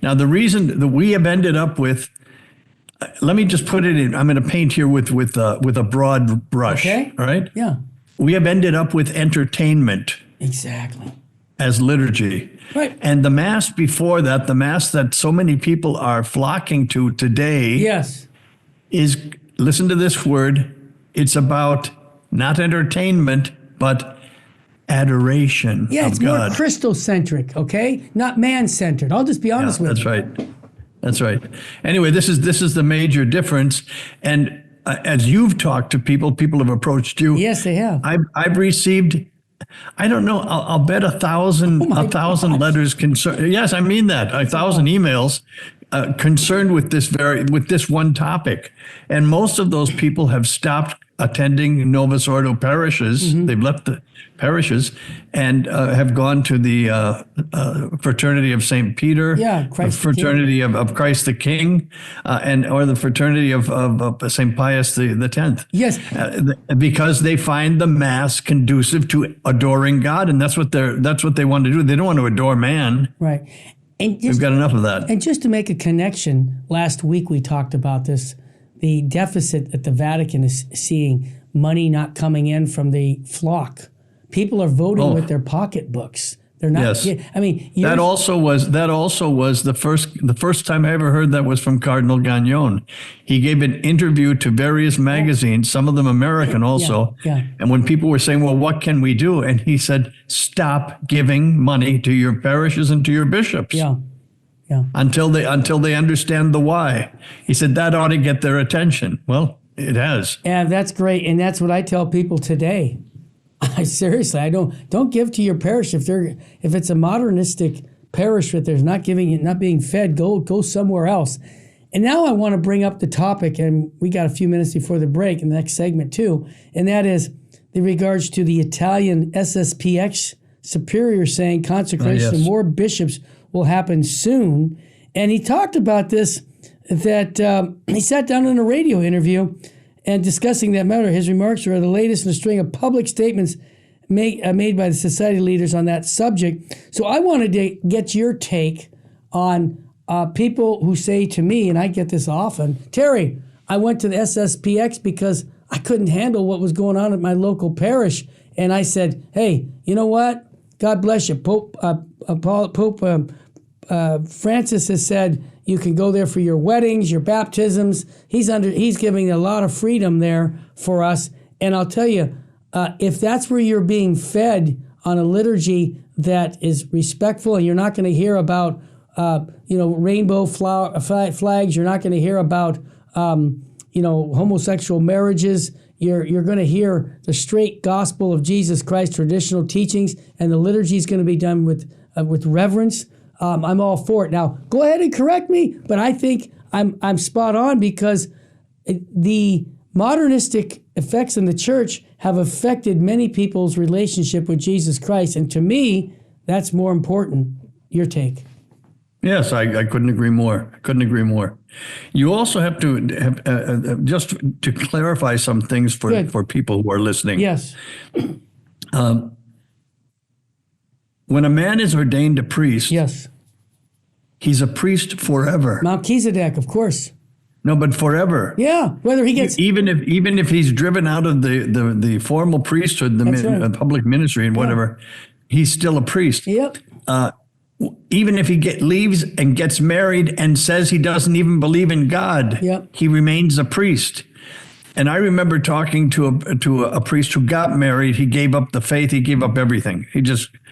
Now, the reason that we have ended up with, let me just put it in, I'm going to paint here with a broad brush. Okay. All right. Yeah. We have ended up with entertainment Exactly. as liturgy. Right. And the Mass before that, the Mass that so many people are flocking to today, Yes. is, listen to this word, it's about not entertainment, but adoration Yeah, of it's God. more Christocentric, okay? Not man-centered. I'll just be honest with That's you. right. That's right. Anyway, this is the major difference. And as you've talked to people have approached you. Yes, they have. I've received, I don't know, I'll bet 1,000 gosh. letters concerned. Yes, I mean that, 1,000 emails concerned with this one topic, and most of those people have stopped attending Novus Ordo parishes. They've left the parishes and have gone to the Fraternity of St. Peter, Christ the Fraternity of Christ the King, or the Fraternity of St. Pius the Tenth. Yes, because they find the Mass conducive to adoring God, and that's what they want to do. They don't want to adore man. right. And We've got enough of that. And just to make a connection, last week we talked about this, the deficit that the Vatican is seeing, money not coming in from the flock. People are voting with their pocketbooks. They're not. Yes. I mean, that also was the first time I ever heard that was from Cardinal Gagnon. He gave an interview to various magazines, some of them American also. Yeah. And when people were saying, "Well, what can we do?" and he said, "Stop giving money to your parishes and to your bishops." Yeah. Until they understand the why. He said that ought to get their attention. Well, it has. Yeah, that's great, and that's what I tell people today. Seriously, I don't give to your parish if it's a modernistic parish that there's not being fed. Go somewhere else. And now I want to bring up the topic, and we got a few minutes before the break in the next segment too, and that is in regards to the Italian SSPX superior saying consecration of more bishops will happen soon. And he talked about this, that he sat down in a radio interview and discussing that matter. His remarks are the latest in a string of public statements made by the society leaders on that subject. So I wanted to get your take on people who say to me, and I get this often, Terry, I went to the SSPX because I couldn't handle what was going on at my local parish. And I said, hey, you know what? God bless you. Pope Francis has said you can go there for your weddings, your baptisms. He's giving a lot of freedom there for us. And I'll tell you, if that's where you're being fed on a liturgy that is respectful, and you're not going to hear about rainbow flags, you're not going to hear about homosexual marriages. You're going to hear the straight gospel of Jesus Christ, traditional teachings, and the liturgy is going to be done with reverence. I'm all for it. Now, go ahead and correct me, but I think I'm spot on, because the modernistic effects in the church have affected many people's relationship with Jesus Christ, and to me, that's more important. Your take? Yes, I couldn't agree more. You also have to have, just to clarify some things for people who are listening. Yes. When a man is ordained a priest, yes, he's a priest forever. Melchizedek, of course. No, but forever. Yeah, whether he gets even if he's driven out of the formal priesthood, the public ministry and whatever, he's still a priest. Yep. Even if he leaves and gets married and says he doesn't even believe in God, he remains a priest. And I remember talking to a priest who got married. He gave up the faith. He gave up everything.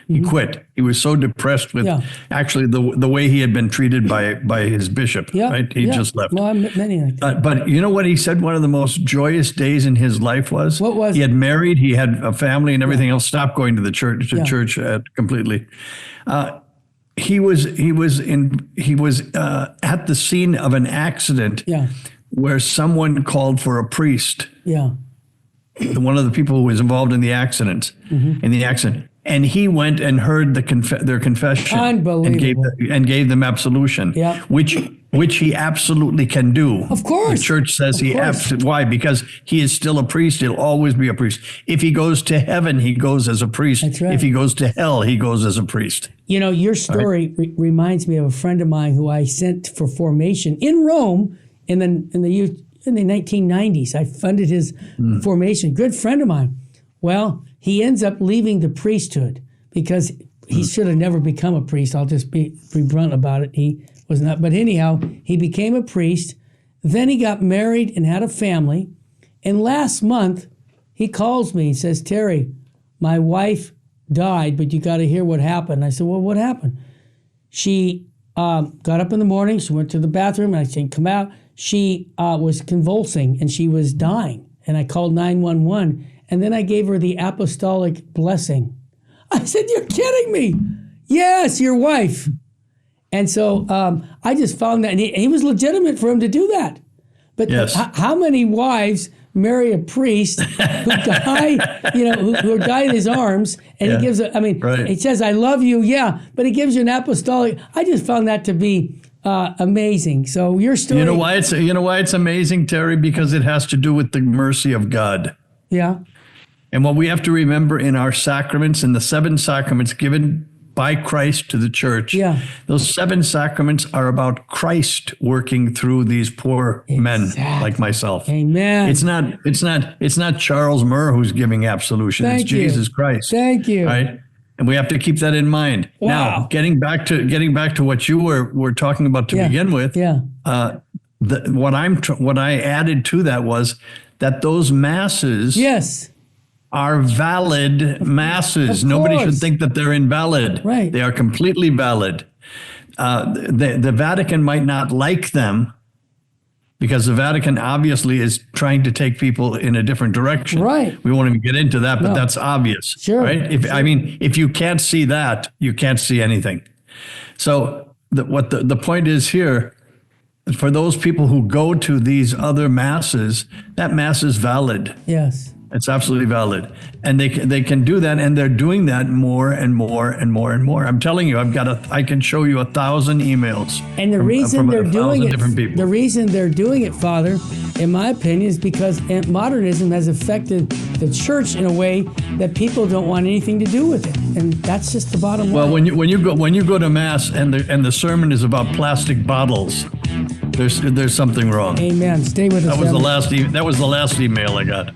He quit. He was so depressed with actually the way he had been treated by his bishop. Right? He just left. Well, many like that. But you know what he said? One of the most joyous days in his life was? What was? He had married. He had a family and everything else. Stopped going to the church completely. He was at the scene of an accident. Where someone called for a priest. One of the people who was involved in the accident. and he went and heard their confession, Unbelievable. and gave them absolution, Yeah. which he absolutely can do. Of course. The church says he absolutely. Why? Because he is still a priest. He'll always be a priest. If he goes to heaven, he goes as a priest. That's right. If he goes to hell, he goes as a priest. You know, your story reminds me of a friend of mine who I sent for formation in Rome in the 1990s. I funded his formation. Good friend of mine. Well, he ends up leaving the priesthood because he should have never become a priest. I'll just be blunt about it. He was not. But anyhow, he became a priest. Then he got married and had a family. And last month, he calls me and says, Terry, my wife died, but you got to hear what happened. I said, well, what happened? She got up in the morning. She went to the bathroom. And I said, come out. She was convulsing and she was dying. And I called 911. And then I gave her the apostolic blessing. I said, you're kidding me. Yes, your wife. And so I just found that, and he was legitimate for him to do that. But yes. How many wives marry a priest who die, who die in his arms, and he gives he says, I love you, but he gives you an apostolic. I just found that to be amazing. So your story. You know why it's amazing, Terry? Because it has to do with the mercy of God. Yeah. And what we have to remember in our sacraments, in the 7 sacraments given by Christ to the church, those 7 sacraments are about Christ working through these poor men like myself. Amen. It's not Charles Murr who's giving absolution. It's Jesus Christ. Thank you. Right? And we have to keep that in mind. Wow. Now, getting back to what you were talking about to begin with. What I added to that was that those masses are valid masses. Nobody should think that they're invalid. Right. They are completely valid. The Vatican might not like them because the Vatican obviously is trying to take people in a different direction. Right. We won't even get into that, but that's obvious. Sure. Right? If you can't see that, you can't see anything. So the point is here, for those people who go to these other masses, that mass is valid. Yes. It's absolutely valid. And they can do that, and they're doing that more and more and more and more. I'm telling you, I can show you 1,000 emails. And the reason they're doing it, Father, in my opinion, is because modernism has affected the church in a way that people don't want anything to do with it. And that's just the bottom line. Well, when you go to mass and the sermon is about plastic bottles, there's something wrong. Amen. Stay with us. That was the last email I got.